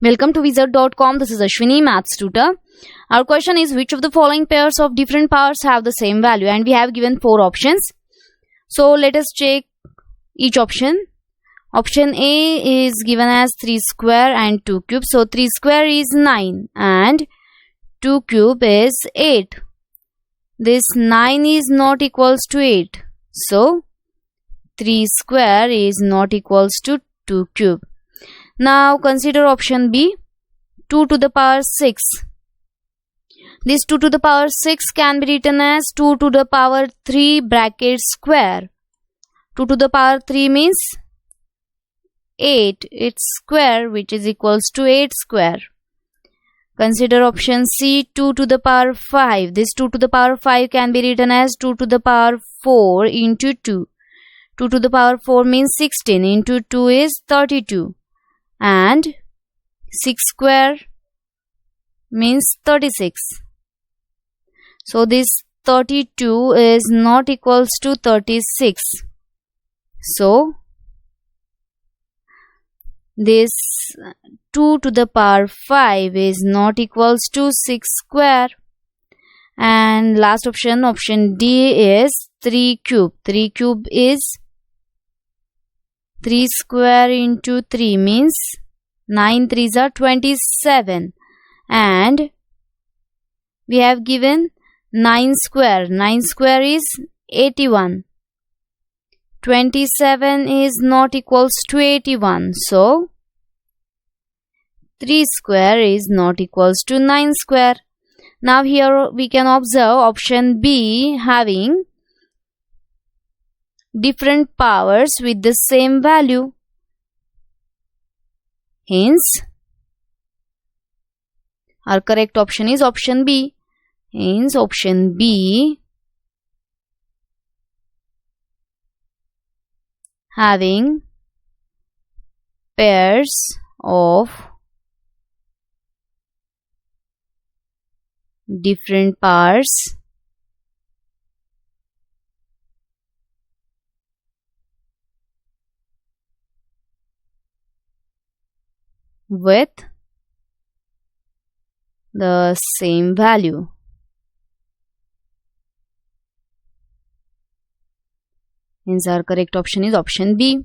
Welcome to wizard.com. This is Ashwini, maths tutor. Our question is, which of the following pairs of different powers have the same value? And we have given 4 options. So let us check each option. Option A is given as 3 square and 2 cube. So 3 square is 9 and 2 cube is 8. This 9 is not equals to 8. So 3 square is not equals to 2 cube. Now consider option B, 2 to the power 6. This 2 to the power 6 can be written as 2 to the power 3 bracket square. 2 to the power 3 means 8, its square, which is equals to 8 square. Consider option C, 2 to the power 5. This 2 to the power 5 can be written as 2 to the power 4 into 2. 2 to the power 4 means 16 into 2 is 32. And 6 square means 36. So this 32 is not equals to 36. So this 2 to the power 5 is not equals to 6 square. And last option, option D, is 3 cube. 3 cube is 3 square into 3 means 9 3s are 27. And we have given 9 square. 9 square is 81. 27 is not equals to 81. So 3 square is not equals to 9 square. Now here we can observe option B having different powers with the same value. Hence, our correct option is option B. Hence, option B having pairs of different powers with the same value. Hence our correct option is option B.